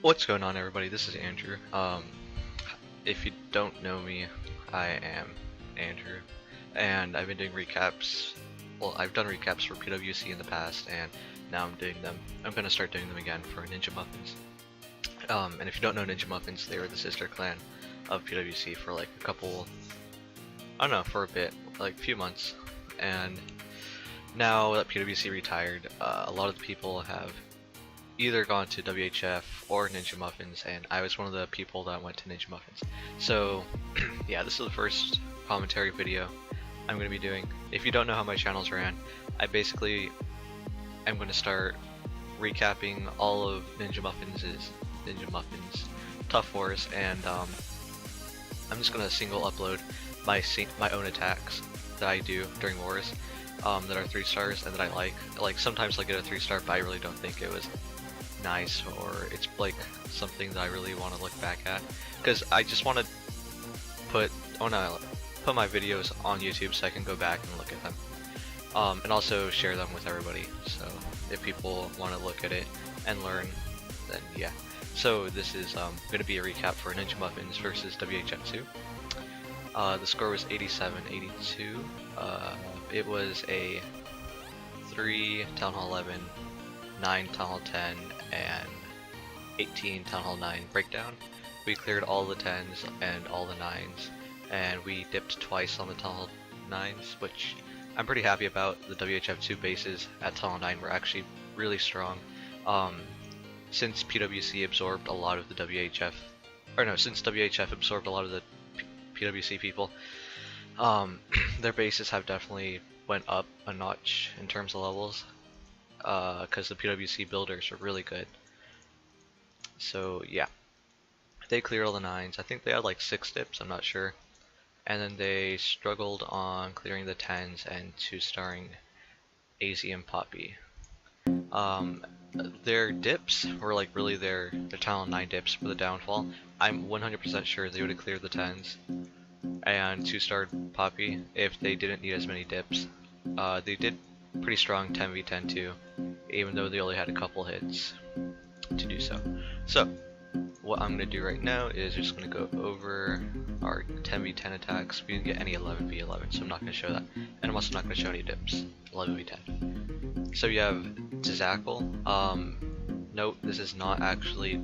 What's going on, everybody? This is Andrew. If you don't know me, I am Andrew, and I've been doing recaps. Well, I've done recaps for PWC in the past, and now I'm doing them. I'm gonna start doing them again for Ninja Muffins. And if you don't know Ninja Muffins, they were the sister clan of PWC for like a couple, I don't know, for a bit, like a few months. And now that PWC retired, a lot of the people have either gone to WHF or Ninja Muffins, and I was one of the people that went to Ninja Muffins. So yeah, this is the first commentary video I'm going to be doing. If you don't know how my channels ran, I basically am going to start recapping all of Ninja Muffins Tough Wars, and I'm just going to single upload my own attacks that I do during wars that are 3 stars and that I like. Like sometimes I'll get a 3-star, but I really don't think it was nice, or it's like something that I really want to look back at, because I just want to put my videos on YouTube so I can go back and look at them, and also share them with everybody. So if people want to look at it and learn, then yeah. So this is going to be a recap for Ninja Muffins versus WHF2. The score was 87-82. It was a 3 Town Hall 11, 9 Town Hall 10, and 18 Town Hall 9 breakdown. We cleared all the 10s and all the 9s, and we dipped twice on the Town Hall 9s, which I'm pretty happy about. The WHF2 bases at Town Hall 9 were actually really strong. Since PWC absorbed a lot of the since WHF absorbed a lot of the PWC people, their bases have definitely went up a notch in terms of levels, because the PWC builders are really good. So yeah, they cleared all the 9s. I think they had like 6 dips, I'm not sure. And then they struggled on clearing the 10s and 2-starring AZ and Poppy. Their dips were like really their Talon 9 dips for the downfall. I'm 100% sure they would have cleared the 10s and 2-starred Poppy if they didn't need as many dips. They did pretty strong 10v10 too, even though they only had a couple hits to do so. So what I'm going to do right now is just going to go over our 10v10 attacks. We didn't get any 11v11, so I'm not going to show that, and I'm also not going to show any dips 11v10. So you have Tzackle. Note, this is not actually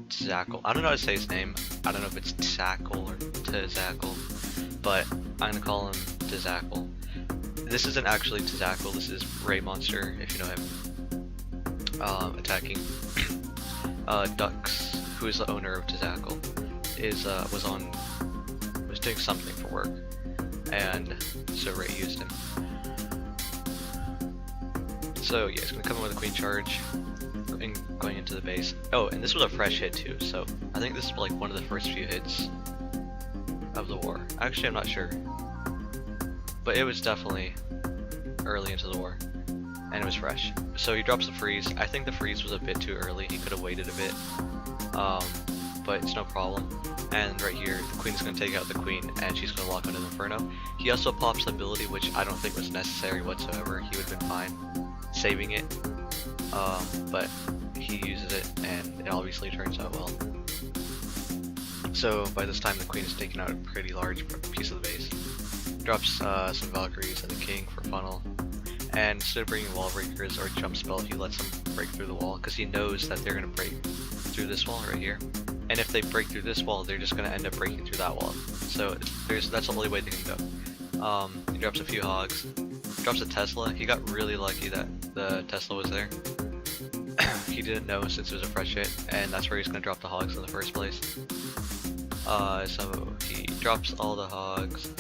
Tzackle. I don't know how to say his name. I don't know if it's Tzackle or Tzackle, but I'm going to call him Tzackle. This isn't actually Tzackle, this is Ray Monster, if you know him. Attacking Dux, who is the owner of Tzackle, was doing something for work, and so Ray used him. So yeah, he's gonna come in with a queen charge and going into the base. Oh, and this was a fresh hit too, so I think this is like one of the first few hits of the war. Actually, I'm not sure, but it was definitely early into the war, and it was fresh. So he drops the freeze. I think the freeze was a bit too early. He could have waited a bit, but it's no problem. And right here, the queen's going to take out the queen, and she's going to lock onto the Inferno. He also pops the ability, which I don't think was necessary whatsoever. He would have been fine saving it, but he uses it, and it obviously turns out well. So by this time, the queen has taken out a pretty large piece of the base. Drops some Valkyries and the king for funnel, and instead of bringing wall breakers or jump spell, he lets them break through the wall, because he knows that they're going to break through this wall right here, and if they break through this wall, they're just going to end up breaking through that wall. So that's the only way they can go. He drops a few hogs, drops a Tesla. He got really lucky that the Tesla was there. He didn't know since it was a fresh hit, and that's where he's going to drop the hogs in the first place. So he drops all the hogs.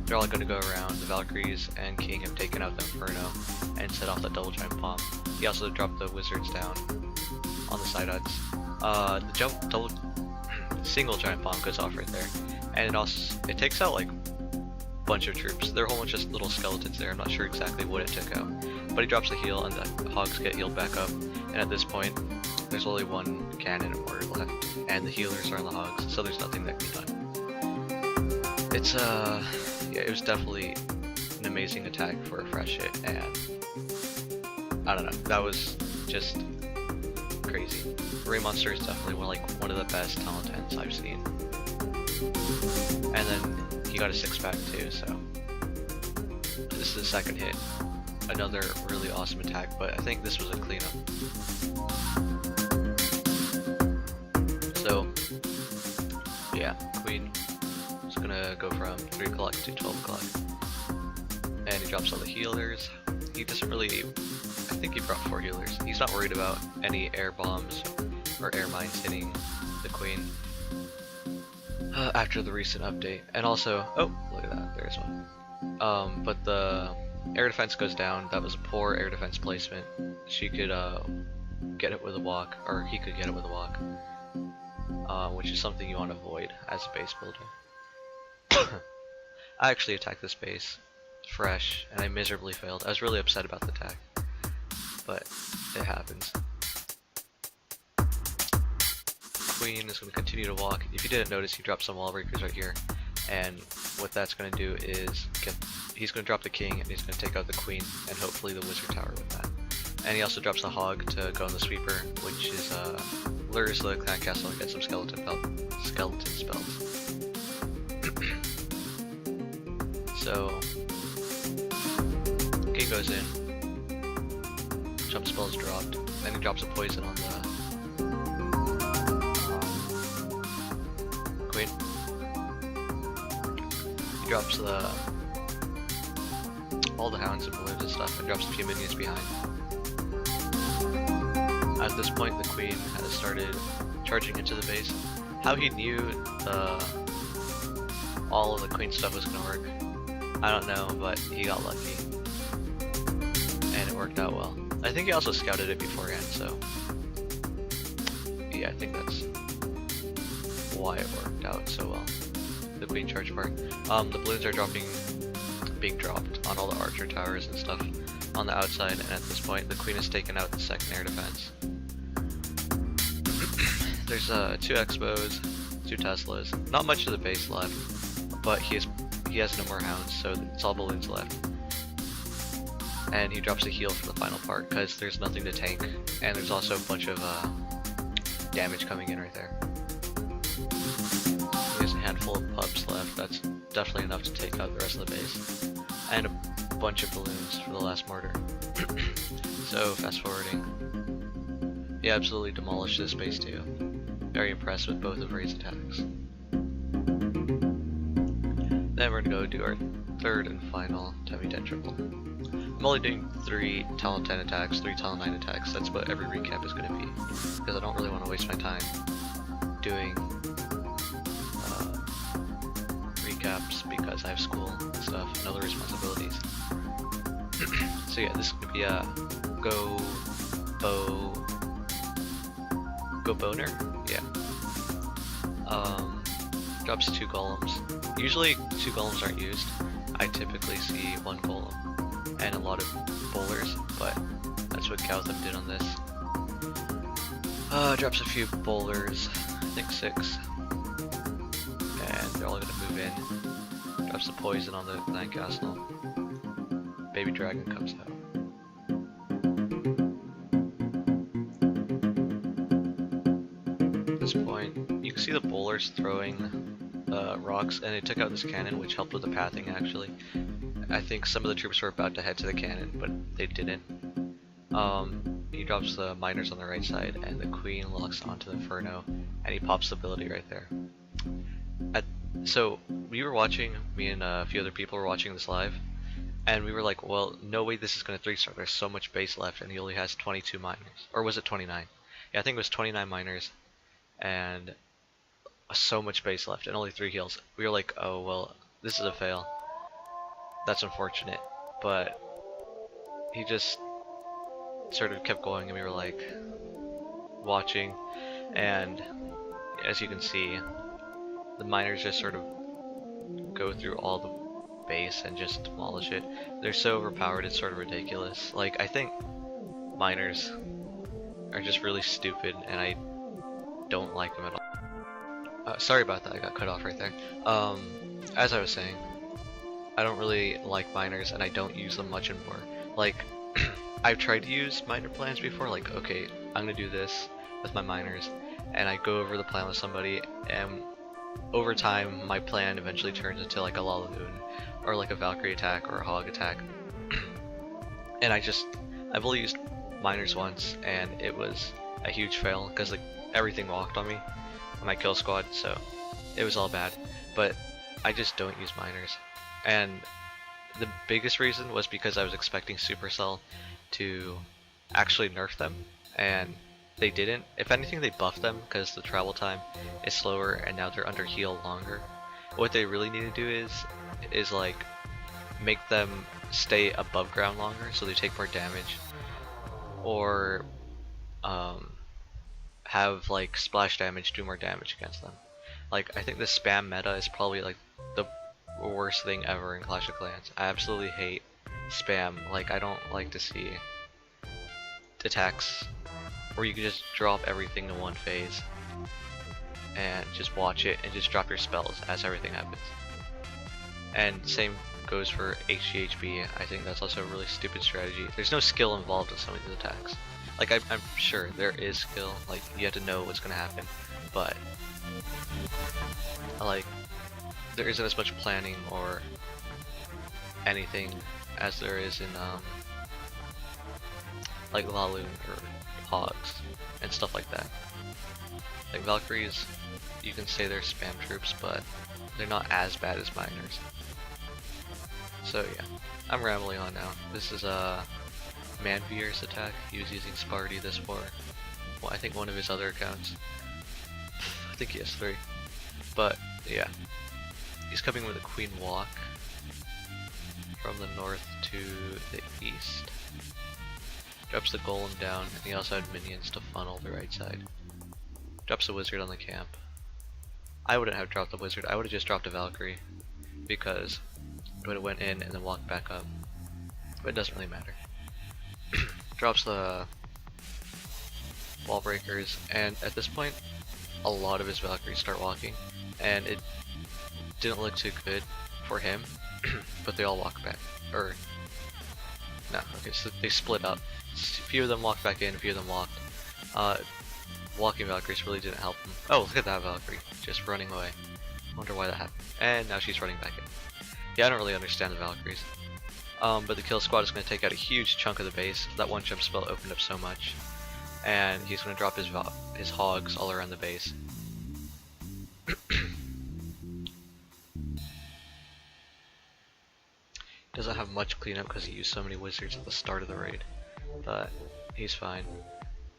They're all going to go around. The Valkyries and King have taken out the Inferno and set off the double giant bomb. He also dropped the wizards down on the side huts. The single giant bomb goes off right there, and it takes out like a bunch of troops. There are a whole bunch of little skeletons there. I'm not sure exactly what it took out, but he drops the heal, and the hogs get healed back up. And at this point, there's only one cannon and mortar left, and the healers are on the hogs, so there's nothing that can be done. It's yeah, it was definitely an amazing attack for a fresh hit, and I don't know, that was just crazy. Ray Monster is definitely one of the best talent 10s I've seen. And then he got a 6-pack too, so this is the second hit. Another really awesome attack, but I think this was a cleanup. So yeah, Queen is gonna go from 3 o'clock to 12 o'clock. And he drops all the healers. He doesn't really, I think he brought 4 healers. He's not worried about any air bombs or air mines hitting the Queen after the recent update. And also, oh, look at that, there's one. But the air defense goes down. That was a poor air defense placement. She could get it with a walk, or he could get it with a walk, which is something you want to avoid as a base builder. I actually attacked this base fresh, and I miserably failed. I was really upset about the attack, but it happens. Queen is going to continue to walk. If you didn't notice, he dropped some wall breakers right here, and what that's going to do is he's going to drop the king, and he's going to take out the queen, and hopefully the wizard tower with that. And he also drops the hog to go on the sweeper, which is lures the clan castle and get some skeleton spells. So king goes in, jump spell is dropped, then he drops a poison on the queen. He drops all the hounds and balloons and stuff, and drops a few minions behind. At this point, the queen has started charging into the base. How he knew all of the queen stuff was gonna work, I don't know, but he got lucky, and it worked out well. I think he also scouted it beforehand, so yeah, I think that's why it worked out so well. The queen charge part. The balloons are being dropped on all the archer towers and stuff on the outside, and at this point, the queen has taken out the second air defense. There's 2 expos, 2 Teslas, not much of the base left, but he has no more hounds, so it's all balloons left. And he drops a heal for the final part, because there's nothing to tank, and there's also a bunch of damage coming in right there. He has a handful of pups left. That's definitely enough to take out the rest of the base, and a bunch of balloons for the last mortar. So fast forwarding, he absolutely demolished this base too. Very impressed with both of Ray's attacks. Then we're gonna go do our third and final 10v10 triple. I'm only doing 3 talent 10 attacks, 3 talent 9 attacks. That's what every recap is gonna be, because I don't really want to waste my time doing recaps, because I have school and stuff and other responsibilities. So yeah, this is gonna be a go boner, yeah. Drops 2 golems. Usually 2 golems aren't used. I typically see 1 golem and a lot of bowlers, but that's what Gautham did on this. Drops a few bowlers, I think 6, and they're all gonna move in. Drops the poison on the clan castle. Baby dragon comes out. At this point, you can see the bowlers throwing rocks, and it took out this cannon, which helped with the pathing actually. I think some of the troops were about to head to the cannon, but they didn't. He drops the miners on the right side, and the queen locks onto the inferno, and he pops the ability right there. So we were watching, me and a few other people were watching this live, and we were like, well, no way this is going to 3-star. There's so much base left, and he only has 22 miners. Or was it 29? Yeah, I think it was 29 miners, and so much base left, and only 3 heals. We were like, oh, well, this is a fail. That's unfortunate. But he just sort of kept going, and we were like, watching, and as you can see, the miners just sort of go through all the base and just demolish it. They're so overpowered, it's sort of ridiculous. Like, I think miners are just really stupid, and I don't like them at all. Sorry about that, I got cut off right there. As I was saying, I don't really like miners, and I don't use them much anymore. Like, I've tried to use miner plans before, like, okay, I'm gonna do this, with my miners, and I go over the plan with somebody, and over time my plan eventually turns into like a Laloon or like a Valkyrie attack or a Hog attack. And I've only used miners once, and it was a huge fail because like everything walked on me, on my kill squad, so it was all bad. But I just don't use miners, and the biggest reason was because I was expecting Supercell to actually nerf them, and they didn't. If anything, they buffed them because the travel time is slower, and now they're under heal longer. What they really need to do is like make them stay above ground longer, so they take more damage, or have like splash damage do more damage against them. Like I think the spam meta is probably like the worst thing ever in Clash of Clans. I absolutely hate spam. Like I don't like to see attacks where you can just drop everything in one phase and just watch it and just drop your spells as everything happens. And same goes for HGHB. I think that's also a really stupid strategy. There's no skill involved in some of these attacks. Like I'm sure there is skill, like you have to know what's gonna happen, but like there isn't as much planning or anything as there is in like Laloon or Hogs and stuff like that. Like Valkyries, you can say they're spam troops, but they're not as bad as miners. So yeah, I'm rambling on now. This is a Manvier's attack. He was using Sparty this for, well, I think one of his other accounts. I think he has 3. But yeah, he's coming with a Queen Walk from the north to the east. Drops the golem down, and he also had minions to funnel the right side. Drops the wizard on the camp. I wouldn't have dropped the wizard, I would have just dropped a Valkyrie, because it would have went in and then walked back up. But it doesn't really matter. Drops the wall breakers, and at this point a lot of his Valkyries start walking, and it didn't look too good for him, but they all walk back. Or no, okay, so they split up. A few of them walked back in, a few of them walked. Walking Valkyries really didn't help him. Oh, look at that Valkyrie, just running away. Wonder why that happened. And now she's running back in. Yeah, I don't really understand the Valkyries. But the kill squad is going to take out a huge chunk of the base. That one jump spell opened up so much. And he's going to drop his hogs all around the base. Doesn't have much cleanup because he used so many wizards at the start of the raid. But he's fine.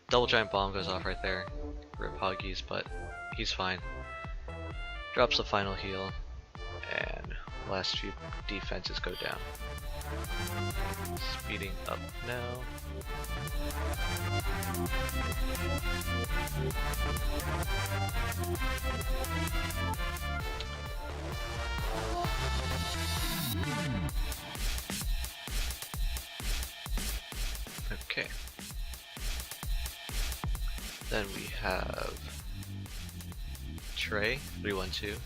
Double giant bomb goes off right there. Rip hoggies, but he's fine. Drops the final heal. And last few defenses go down. Speeding up now. Okay. Then we have Trey 312.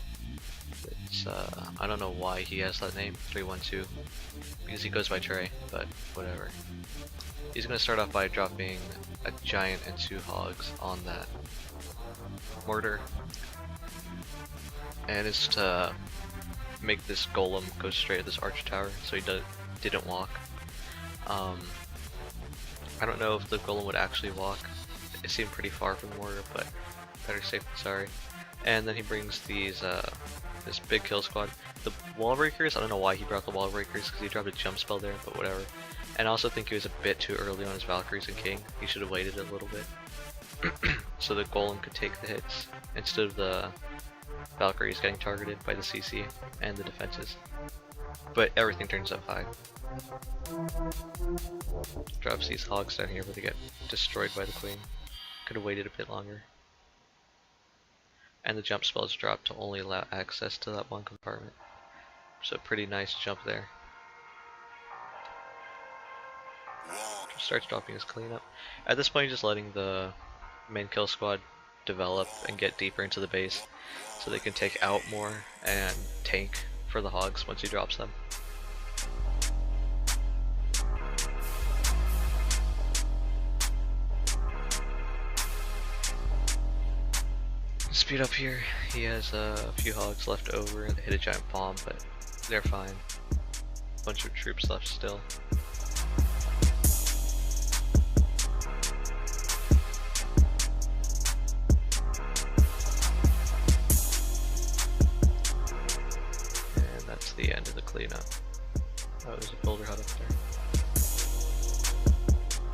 It's I don't know why he has that name 312 because he goes by Trey, but whatever. He's gonna start off by dropping a giant and 2 hogs on that mortar, and it's to make this golem go straight at this arch tower, so he didn't walk. I don't know if the golem would actually walk. It seemed pretty far from the mortar, but better safe than sorry. And then he brings these this big kill squad. The wall breakers, I don't know why he brought the wall breakers because he dropped a jump spell there, but whatever. And I also think he was a bit too early on his Valkyries and King. He should have waited a little bit so the golem could take the hits instead of the Valkyries getting targeted by the CC and the defenses. But everything turns out fine. Drops these hogs down here, but they get destroyed by the queen. Could have waited a bit longer. And the jump spells drop to only allow access to that one compartment. So pretty nice jump there. Starts dropping his cleanup. At this point, he's just letting the main kill squad develop and get deeper into the base so they can take out more and tank for the hogs once he drops them. Speed up here. He has a few hogs left over. They hit a giant bomb, but they're fine. Bunch of troops left still. And that's the end of the cleanup. Oh, there's a builder hut up there.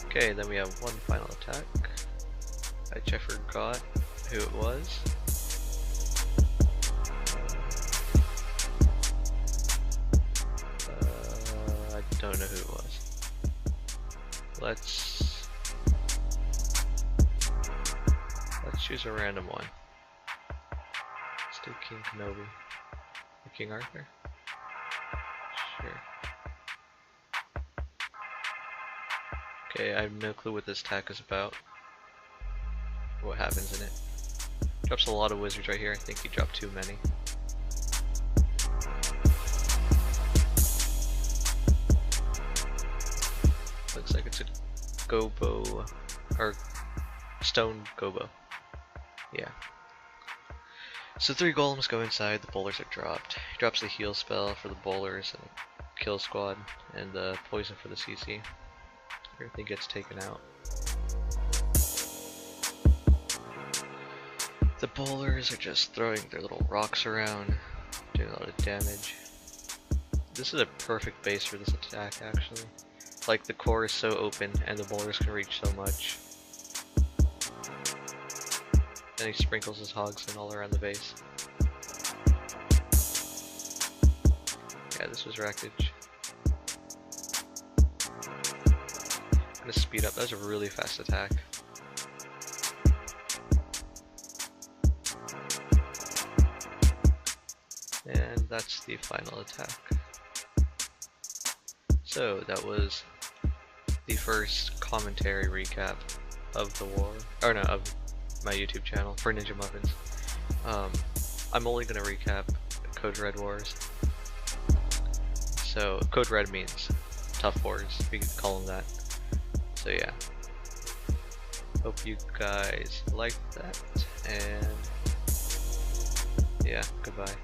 Okay, then we have one final attack. I forgot who it was. I don't know who it was. Let's choose a random one. Let's do King Kenobi. Or King Arthur? Sure. Okay, I have no clue what this attack is about. What happens in it. Drops a lot of wizards right here. I think he dropped too many. Looks like it's a gobo, or stone gobo. Yeah. So 3 golems go inside, the bowlers are dropped. He drops the heal spell for the bowlers and kill squad, and the poison for the CC. Everything gets taken out. The bowlers are just throwing their little rocks around, doing a lot of damage. This is a perfect base for this attack, actually. Like, the core is so open, and the bowlers can reach so much. And he sprinkles his hogs in all around the base. Yeah, this was wreckage. I'm gonna speed up. That was a really fast attack. And that's the final attack. So that was the first commentary recap of the war, or no, of my YouTube channel for Ninja Muffins. I'm only gonna recap Code Red Wars. So Code Red means tough wars, we could call them that. So yeah, hope you guys liked that, and yeah, goodbye.